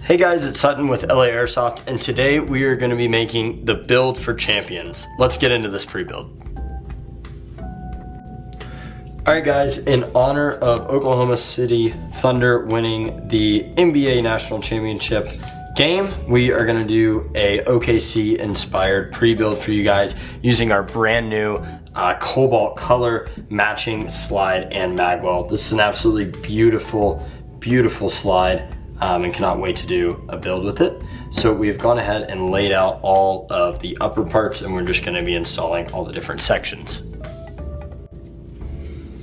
Hey guys, it's Sutton with LA Airsoft, and today we are going to be making the build for champions. Let's get into this pre-build. Alright guys, in honor of Oklahoma City Thunder winning the NBA National Championship game, we are going to do a OKC inspired pre-build for you guys using our brand new cobalt color matching slide and magwell. This is an absolutely beautiful slide. And cannot wait to do a build with it. So we've gone ahead and laid out all of the upper parts, and we're just going to be installing all the different sections.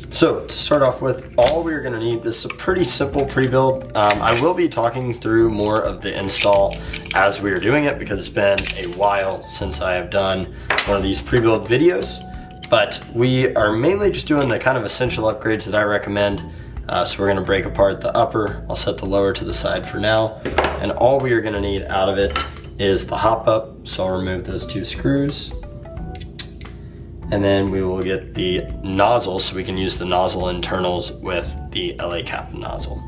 So to start off with, all we're going to need, this is a pretty simple pre-build. I will be talking through more of the install as we are doing it because it's been a while since I have done one of these pre-build videos, but we are mainly just doing the kind of essential upgrades that I recommend. So we're going to break apart the upper. I'll set the lower to the side for now. And all we are going to need out of it is the Hopup. So I'll remove those two screws. And then we will get the nozzle so we can use the nozzle internals with the LA Capa nozzle.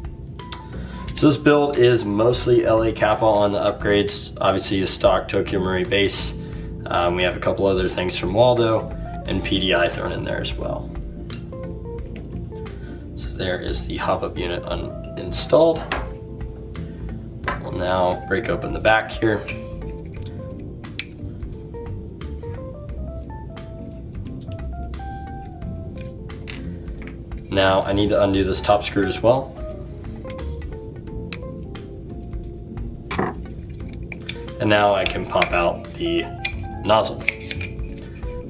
So this build is mostly LA Capa on the upgrades. Obviously a stock Tokyo Marui base. We have a couple other things from Waldo and PDI thrown in there as well. There is the Hopup unit installed. We'll now break open the back here. Now I need to undo this top screw as well. And now I can pop out the nozzle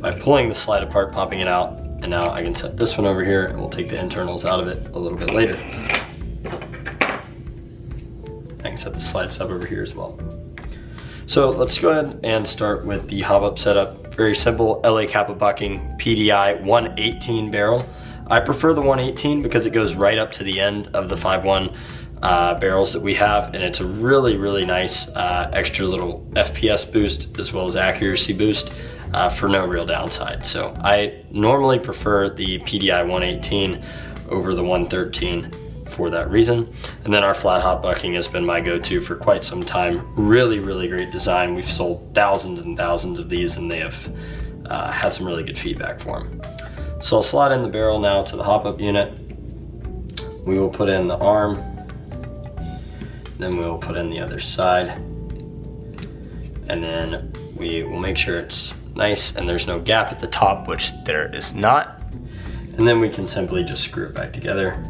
by pulling the slide apart, popping it out. And now I can set this one over here and we'll take the internals out of it a little bit later. I can set the slide stub over here as well. So let's go ahead and start with the Hopup setup. Very simple LA Capa bucking PDI 118 barrel. I prefer the 118 because it goes right up to the end of the 5.1 barrels that we have, and it's a really nice extra little FPS boost as well as accuracy boost. For no real downside. So I normally prefer the PDI 118 over the 113 for that reason. And then our flat hop bucking has been my go-to for quite some time. Really great design. We've sold thousands and thousands of these, and they have had some really good feedback for them. So I'll slide in the barrel now to the Hopup unit. We will put in the arm, then we will put in the other side, and then we will make sure it's nice and there's no gap at the top, which there is not. And then we can simply just screw it back together.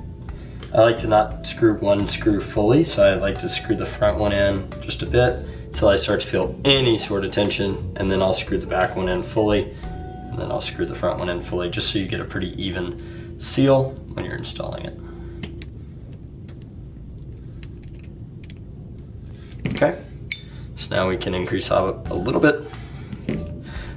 I like to not screw one screw fully, so I like to screw the front one in just a bit until I start to feel any sort of tension, and then I'll screw the back one in fully, and then I'll screw the front one in fully, just so you get a pretty even seal when you're installing it. Okay, so now we can increase up a little bit.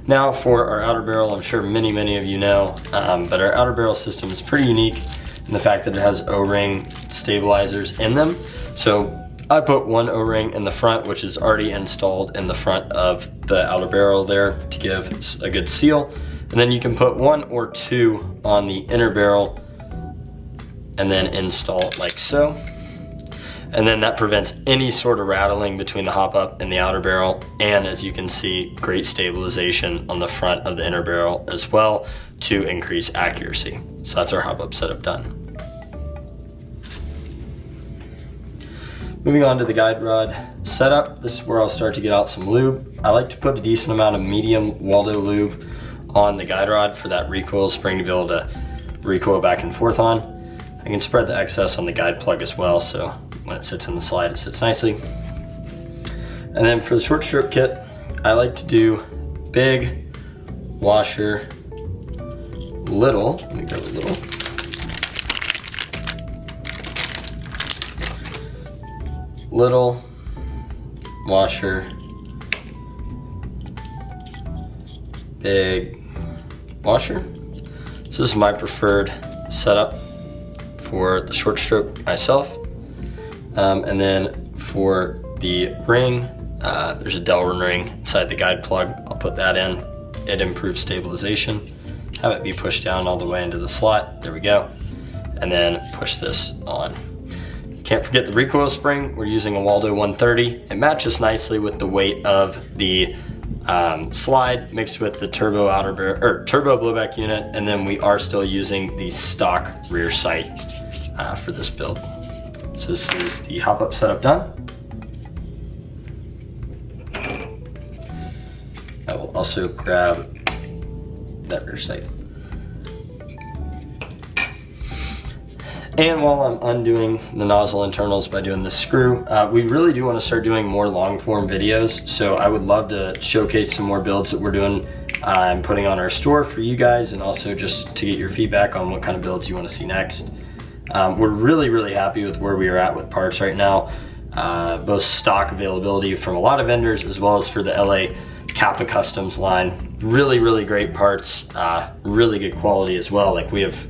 Now for our outer barrel, I'm sure many of you know, but our outer barrel system is pretty unique in the fact that it has O-ring stabilizers in them. So I put one O-ring in the front, which is already installed in the front of the outer barrel there to give a good seal. And then you can put one or two on the inner barrel and then install it like so. And then that prevents any sort of rattling between the Hopup and the outer barrel. And as you can see, great stabilization on the front of the inner barrel as well to increase accuracy. So that's our Hopup setup done. Moving on to the guide rod setup. This is where I'll start to get out some lube. I like to put a decent amount of medium Waldo lube on the guide rod for that recoil spring to be able to recoil back and forth on. I can spread the excess on the guide plug as well, so when it sits in the slide, it sits nicely. And then for the short stroke kit, I like to do big, washer, little, let me grab a little. Little, washer, big, washer. So this is my preferred setup for the short stroke myself. And then for the ring, there's a Delrin ring inside the guide plug. I'll put that in. It improves stabilization. Have it be pushed down all the way into the slot. There we go. And then push this on. Can't forget the recoil spring. We're using a Waldo 130. It matches nicely with the weight of the slide mixed with the turbo turbo blowback unit, and then we are still using the stock rear sight for this build. So this is the hop-up setup done. I will also grab that rear sight. And while I'm undoing the nozzle internals by doing the screw, we really do want to start doing more long form videos. So I would love to showcase some more builds that we're doing and putting on our store for you guys, and also just to get your feedback on what kind of builds you want to see next. We're really happy with where we are at with parts right now, both stock availability from a lot of vendors as well as for the LA Capa Customs line. Really great parts, really good quality as well. Like, we have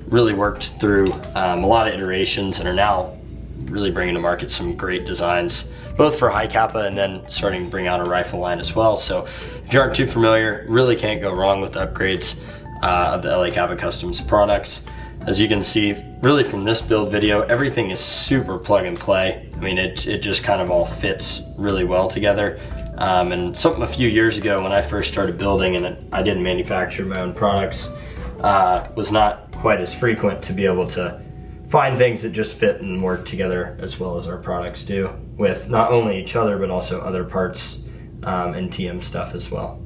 really worked through a lot of iterations and are now really bringing to market some great designs, both for high Capa and then starting to bring out a rifle line as well. So if you aren't too familiar, really can't go wrong with the upgrades of the LA Capa Customs products. As you can see, really from this build video, everything is super plug and play. I mean, it just kind of all fits really well together. And something a few years ago when I first started building and I didn't manufacture my own products, was not quite as frequent to be able to find things that just fit and work together as well as our products do, with not only each other but also other parts and TM stuff as well.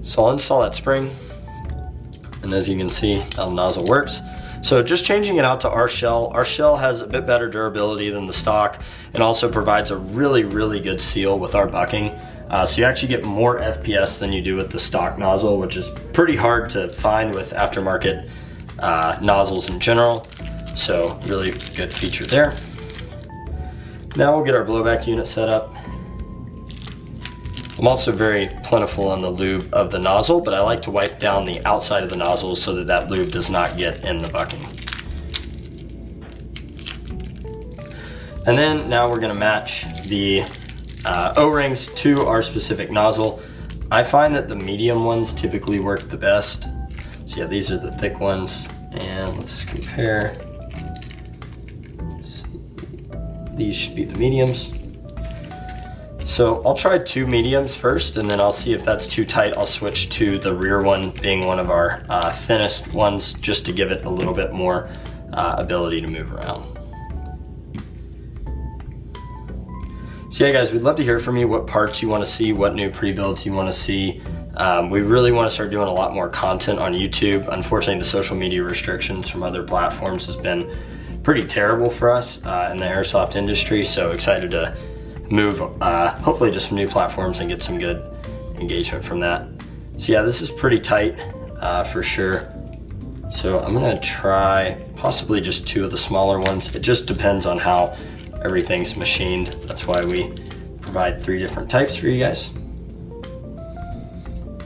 So I'll install that spring, and as you can see how the nozzle works. So just changing it out to our shell. Our shell has a bit better durability than the stock and also provides a really good seal with our bucking. So you actually get more FPS than you do with the stock nozzle, which is pretty hard to find with aftermarket nozzles in general. So really good feature there. Now we'll get our blowback unit set up. I'm also very plentiful in the lube of the nozzle, but I like to wipe down the outside of the nozzle so that that lube does not get in the bucking. And then now we're gonna match the O-rings to our specific nozzle. I find that the medium ones typically work the best. So yeah, these are the thick ones, and let's compare. These should be the mediums. So I'll try 2 mediums first, and then I'll see if that's too tight. I'll switch to the rear one being one of our thinnest ones, just to give it a little bit more ability to move around. So yeah guys, we'd love to hear from you what parts you want to see, what new pre-builds you want to see. We really want to start doing a lot more content on YouTube. Unfortunately, the social media restrictions from other platforms has been pretty terrible for us in the airsoft industry, so excited to move hopefully to some new platforms and get some good engagement from that. So yeah, this is pretty tight for sure. So I'm gonna try possibly just 2 of the smaller ones. It just depends on how everything's machined. That's why we provide 3 different types for you guys.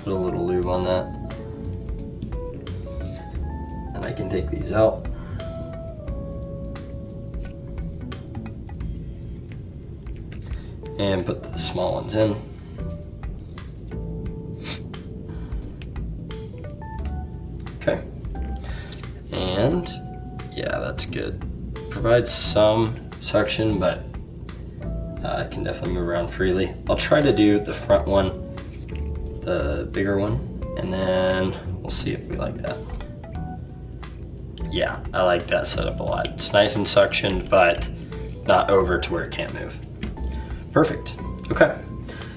Put a little lube on that. And I can take these out. And put the small ones in. Okay. And yeah, that's good. Provides some suction, but I can definitely move around freely. I'll try to do the front one, the bigger one, and then we'll see if we like that. Yeah, I like that setup a lot. It's nice and suctioned, but not over to where it can't move. Perfect. Okay,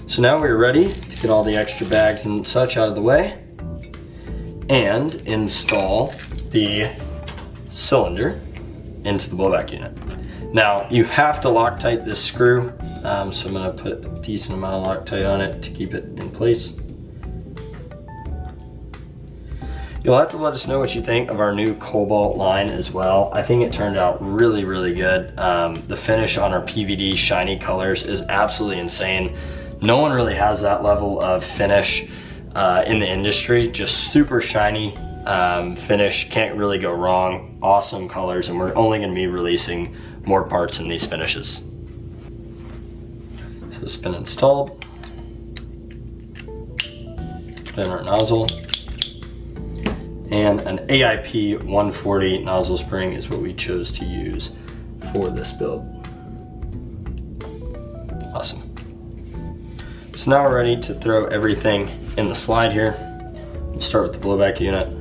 so now we're ready to get all the extra bags and such out of the way and install the cylinder into the blowback unit. Now you have to Loctite this screw, so I'm gonna put a decent amount of Loctite on it to keep it in place. You'll have to let us know what you think of our new cobalt line as well. I think it turned out really good. The finish on our PVD shiny colors is absolutely insane. No one really has that level of finish in the industry. Just super shiny finish, can't really go wrong. Awesome colors, and we're only gonna be releasing more parts in these finishes. So it's been installed. Put in our nozzle. And an AIP 140 nozzle spring is what we chose to use for this build. Awesome. So now we're ready to throw everything in the slide here. We'll start with the blowback unit.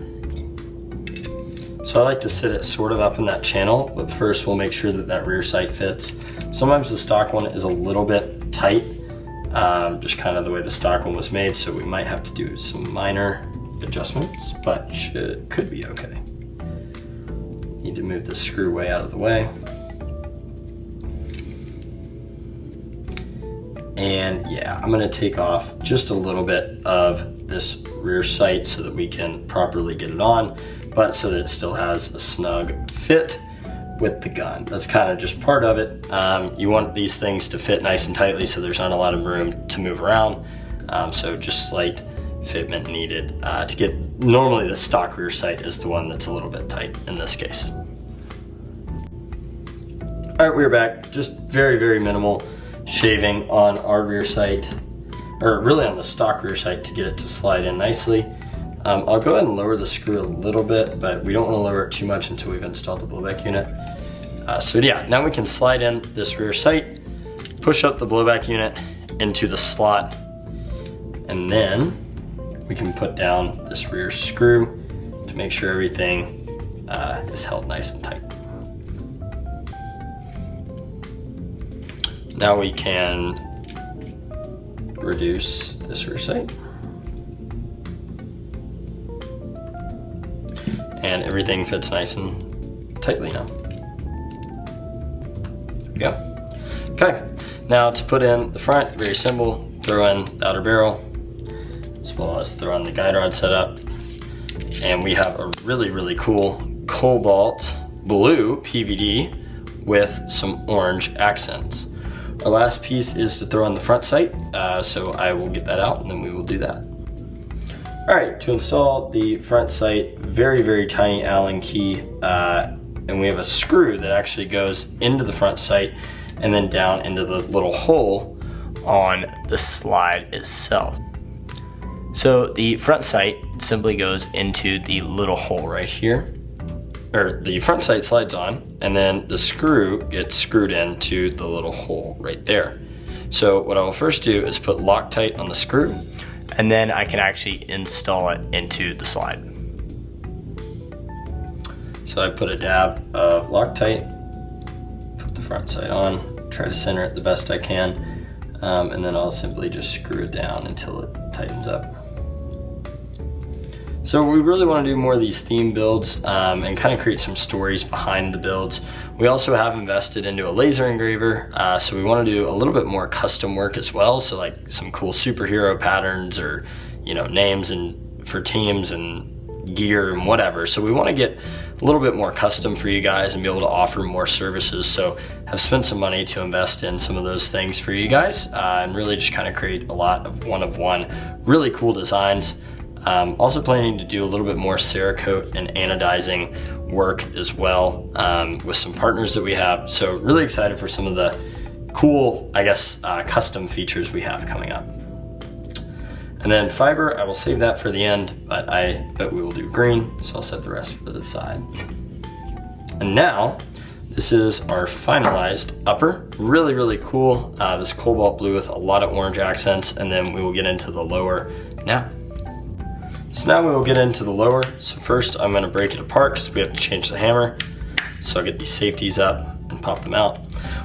So I like to sit it sort of up in that channel, but first we'll make sure that that rear sight fits. Sometimes the stock one is a little bit tight, just kind of the way the stock one was made, so we might have to do some minor adjustments, but could be okay. Need to move the screw way out of the way. And yeah, I'm gonna take off just a little bit of this rear sight so that we can properly get it on, but so that it still has a snug fit with the gun. That's kind of just part of it. You want these things to fit nice and tightly so there's not a lot of room to move around. So just slight fitment needed to get, normally the stock rear sight is the one that's a little bit tight in this case. All right, we're back. Just very, very minimal shaving on our rear sight, or really on the stock rear sight to get it to slide in nicely. I'll go ahead and lower the screw a little bit, but we don't want to lower it too much until we've installed the blowback unit. So yeah, now we can slide in this rear sight, push up the blowback unit into the slot, and then we can put down this rear screw to make sure everything is held nice and tight. Now we can reduce this rear sight. And everything fits nice and tightly now. There we go. Okay, now to put in the front, very simple, throw in the outer barrel, as well as throw in the guide rod setup. And we have a really, really cool cobalt blue PVD with some orange accents. Our last piece is to throw in the front sight, so I will get that out and then we will do that. All right, to install the front sight, very, very tiny Allen key, and we have a screw that actually goes into the front sight and then down into the little hole on the slide itself. So the front sight simply goes into the little hole right here, or the front sight slides on, and then the screw gets screwed into the little hole right there. So what I will first do is put Loctite on the screw, and then I can actually install it into the slide. So I put a dab of Loctite, put the front sight on, try to center it the best I can, and then I'll simply just screw it down until it tightens up. So we really want to do more of these theme builds and kind of create some stories behind the builds. We also have invested into a laser engraver, so we want to do a little bit more custom work as well. So like some cool superhero patterns, or names and for teams and gear and whatever. So we want to get a little bit more custom for you guys and be able to offer more services. So have spent some money to invest in some of those things for you guys and really just kind of create a lot of one really cool designs. Also planning to do a little bit more Cerakote and anodizing work as well with some partners that we have. So really excited for some of the cool, custom features we have coming up. And then fiber, I will save that for the end, but I bet we will do green, so I'll set the rest for the side. And now, this is our finalized upper. Really, really cool. This cobalt blue with a lot of orange accents, and then we will get into the lower now. So now we will get into the lower. So first I'm gonna break it apart because we have to change the hammer. So I'll get these safeties up and pop them out.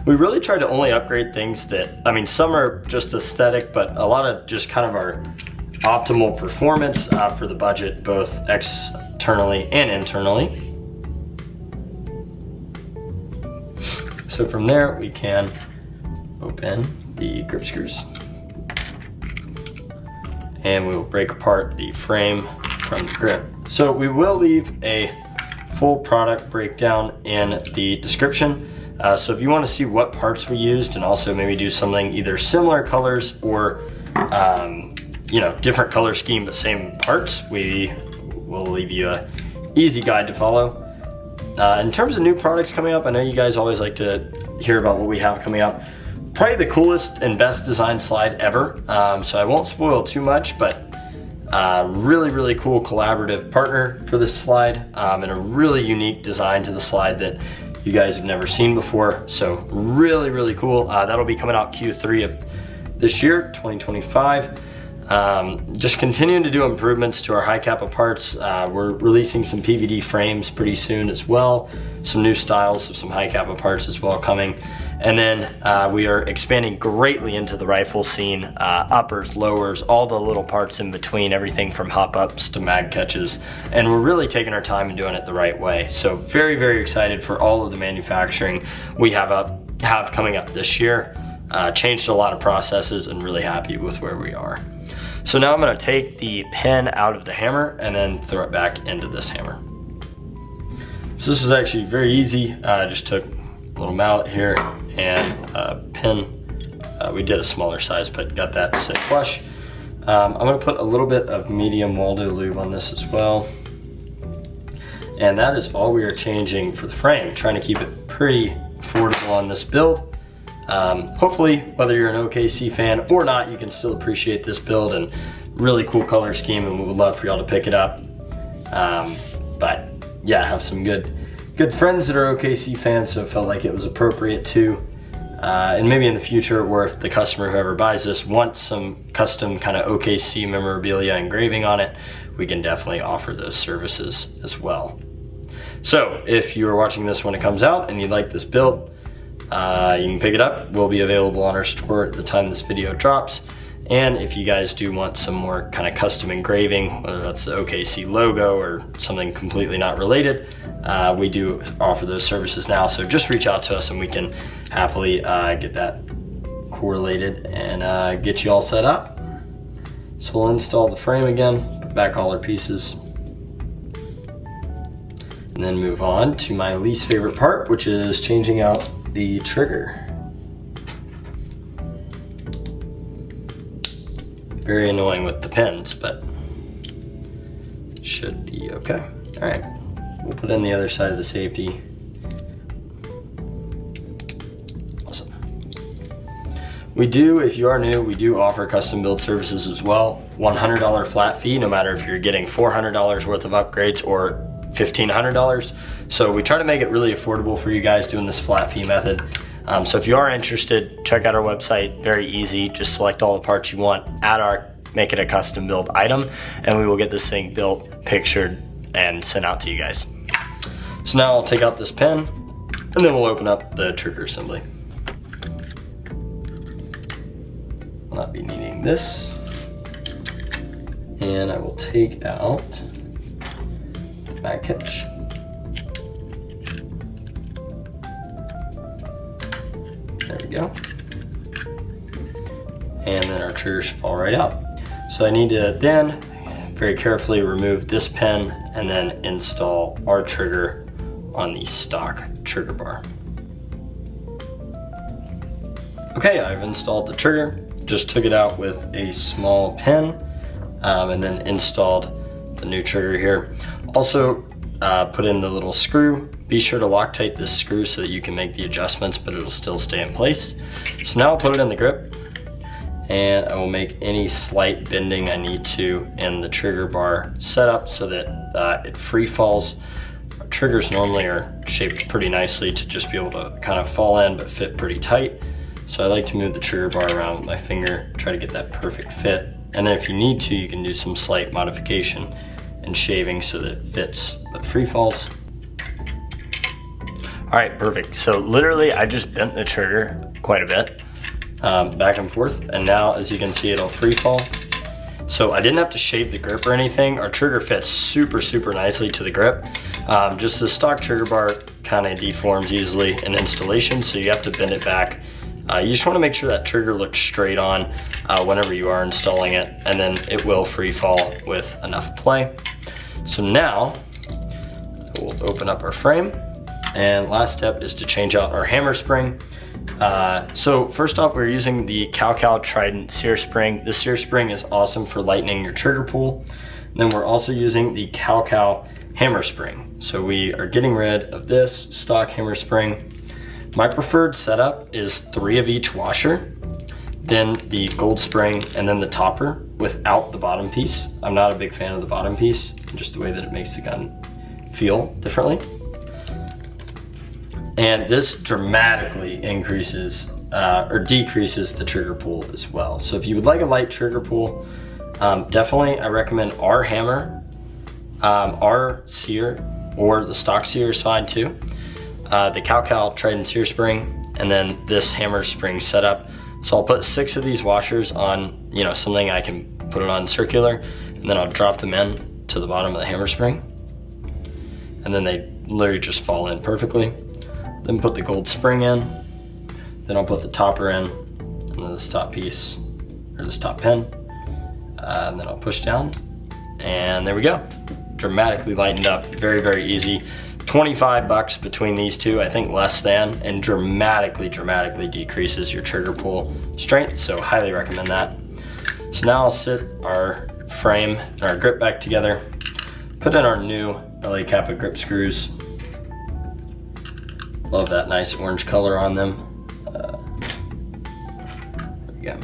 We really try to only upgrade things that, some are just aesthetic, but a lot of just kind of our optimal performance for the budget, both externally and internally. So from there we can open the grip screws. And we will break apart the frame from the grip. So we will leave a full product breakdown in the description. So if you want to see what parts we used and also maybe do something either similar colors or different color scheme but same parts, we will leave you a easy guide to follow. In terms of new products coming up, I know you guys always like to hear about what we have coming up. Probably the coolest and best designed slide ever. So I won't spoil too much, but Really cool collaborative partner for this slide, and a really unique design to the slide that you guys have never seen before. So really cool. That'll be coming out Q3 of this year, 2025. Just continuing to do improvements to our high Capa parts. We're releasing some PVD frames pretty soon as well. Some new styles of some high Capa parts as well coming. And then we are expanding greatly into the rifle scene, uppers, lowers, all the little parts in between, everything from hop-ups to mag catches. And we're really taking our time and doing it the right way. So very excited for all of the manufacturing we have coming up this year. Changed a lot of processes and really happy with where we are. So now I'm going to take the pin out of the hammer and then throw it back into this hammer. So this is actually very easy. I just took a little mallet here and a pin. We did a smaller size, but got that sit flush. I'm going to put a little bit of medium Waldo lube on this as well. And that is all we are changing for the frame, trying to keep it pretty affordable on this build. Hopefully, whether you're an OKC fan or not, you can still appreciate this build and really cool color scheme, and we would love for y'all to pick it up. But yeah, I have some good friends that are OKC fans, so it felt like it was appropriate too. And maybe in the future, or if the customer, whoever buys this, wants some custom kind of OKC memorabilia engraving on it, we can definitely offer those services as well. So if you are watching this when it comes out and you'd like this build, you can pick it up. We'll be available on our store at the time this video drops. And if you guys do want some more kind of custom engraving, whether that's the OKC logo or something completely not related, we do offer those services now. So just reach out to us and we can happily get that correlated and get you all set up. So we'll install the frame again, put back all our pieces, and then move on to my least favorite part, which is changing out the trigger. Very annoying with the pins, but should be okay. All right, we'll put in the other side of the safety. Awesome. We do, if you are new, we do offer custom build services as well. $100 flat fee, no matter if you're getting $400 worth of upgrades or $1,500. So we try to make it really affordable for you guys doing this flat fee method. So if you are interested, check out our website. Very easy. Just select all the parts you want, make it a custom build item, and we will get this thing built, pictured, and sent out to you guys. So now I'll take out this pin, and then we'll open up the trigger assembly. I'll not be needing this. And I will take out the mag catch. There we go. And then our triggers fall right out. So I need to then very carefully remove this pin and then install our trigger on the stock trigger bar. Okay, I've installed the trigger, just took it out with a small pin, and then installed the new trigger here. Also put in the little screw. Be sure to Loctite this screw so that you can make the adjustments, but it'll still stay in place. So now I'll put it in the grip, and I will make any slight bending I need to in the trigger bar setup so that it free falls. Our triggers normally are shaped pretty nicely to just be able to kind of fall in but fit pretty tight. So I like to move the trigger bar around with my finger, try to get that perfect fit. And then if you need to, you can do some slight modification and shaving so that it fits but free falls. All right, perfect. So literally I just bent the trigger quite a bit, back and forth. And now as you can see, it'll free fall. So I didn't have to shave the grip or anything. Our trigger fits super nicely to the grip. Just the stock trigger bar kind of deforms easily in installation, so you have to bend it back. You just want to make sure that trigger looks straight on whenever you are installing it, and then it will free fall with enough play. So now we'll open up our frame, and last step is to change out our hammer spring. So first off, we're using the Cal Trident sear spring. The sear spring is awesome for lightening your trigger pull. And then we're also using the Cal hammer spring. So we are getting rid of this stock hammer spring. My preferred setup is 3 of each washer. then the gold spring, and then the topper without the bottom piece. I'm not a big fan of the bottom piece, just the way that it makes the gun feel differently. And this dramatically increases or decreases the trigger pull as well. So if you would like a light trigger pull, definitely I recommend our hammer, our sear, or the stock sear is fine too. The Cal Trident sear spring, and then this hammer spring setup. So I'll put 6 of these washers on, something I can put it on circular, and then I'll drop them in to the bottom of the hammer spring. And then they literally just fall in perfectly. Then put the gold spring in. Then I'll put the topper in, and then this top piece, or this top pin. And then I'll push down, and there we go. Dramatically lightened up, very, very easy. $25 between these two, I think less than, and dramatically decreases your trigger pull strength, so highly recommend that. So now I'll sit our frame and our grip back together, put in our new LA Capa grip screws. Love that nice orange color on them. There we go.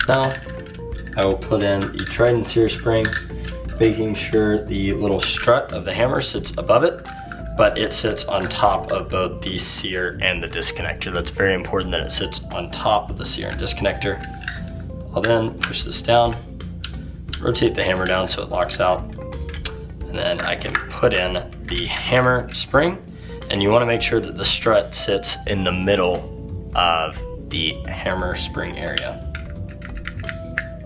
Now, I will put in the Trident sear spring, making sure the little strut of the hammer sits above it, but it sits on top of both the sear and the disconnector. That's very important that it sits on top of the sear and disconnector. I'll then push this down, rotate the hammer down so it locks out, and then I can put in the hammer spring, and you want to make sure that the strut sits in the middle of the hammer spring area,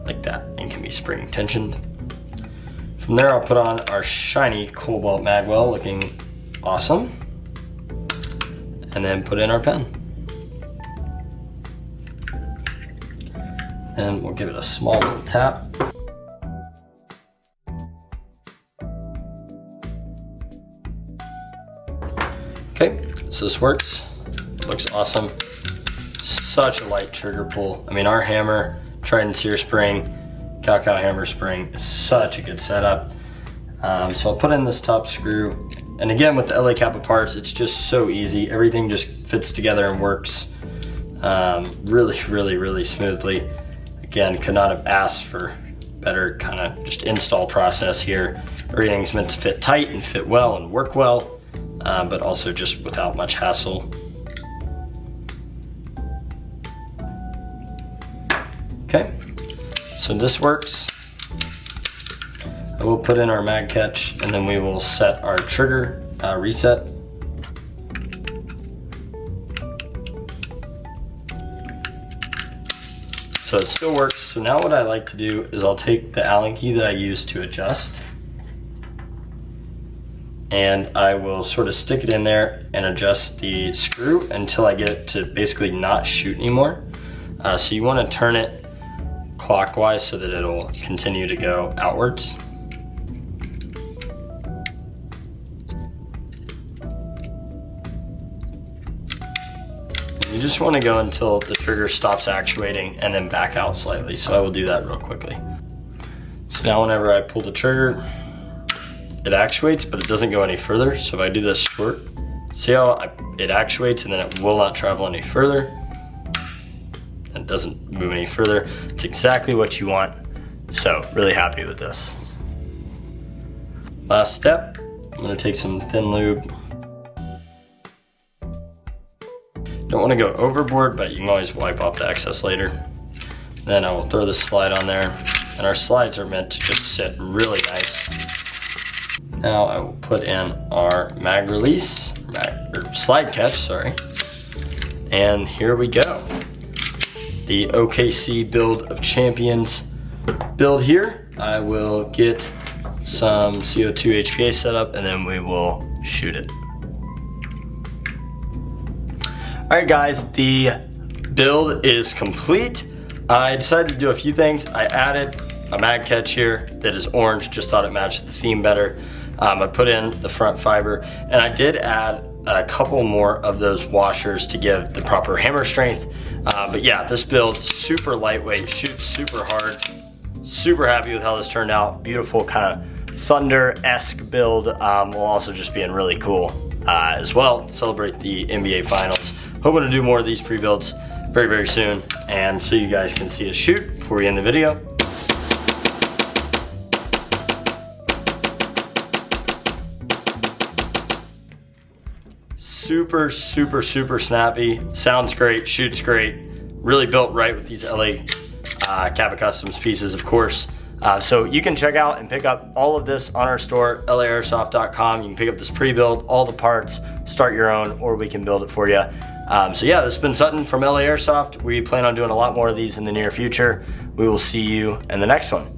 like that, and can be spring tensioned. From there, I'll put on our shiny cobalt magwell, looking awesome, and then put in our pen. And we'll give it a small little tap. Okay, so this works, looks awesome. Such a light trigger pull. I mean, our hammer, Trident sear spring, Cal hammer spring is such a good setup. So I'll put in this top screw, and again with the LA Capa parts, it's just so easy. Everything just fits together and works really smoothly. Again, could not have asked for better kind of just install process here. Everything's meant to fit tight and fit well and work well, but also just without much hassle. Okay, so this works. I will put in our mag catch, and then we will set our trigger reset. So it still works. So now what I like to do is I'll take the Allen key that I use to adjust, and I will sort of stick it in there and adjust the screw until I get it to basically not shoot anymore. So you want to turn it clockwise so that it'll continue to go outwards. You just want to go until the trigger stops actuating and then back out slightly. So I will do that real quickly. So now whenever I pull the trigger, it actuates, but it doesn't go any further. So if I do this short, see how it actuates and then it will not travel any further. It doesn't move any further. It's exactly what you want. So really happy with this. Last step, I'm gonna take some thin lube. Don't want to go overboard, but you can always wipe off the excess later. Then I will throw this slide on there, and our slides are meant to just sit really nice. Now I will put in our mag release, or slide catch, sorry. And here we go. The OKC Build of Champions build here. I will get some CO2 HPA set up, and then we will shoot it. All right guys, the build is complete. I decided to do a few things. I added a mag catch here that is orange, just thought it matched the theme better. I put in the front fiber, and I did add a couple more of those washers to give the proper hammer strength. But yeah, this build, super lightweight, shoots super hard. Super happy with how this turned out. Beautiful kind of Thunder-esque build, while also just being really cool. as well, celebrate the NBA Finals. Hoping to do more of these pre-builds very, very soon, and so you guys can see us shoot before we end the video. Super, super, super snappy. Sounds great, shoots great. Really built right with these LA Capa Customs pieces, of course. So you can check out and pick up all of this on our store, laairsoft.com. You can pick up this pre-build, all the parts, start your own, or we can build it for you. So yeah, this has been Sutton from LA Airsoft. We plan on doing a lot more of these in the near future. We will see you in the next one.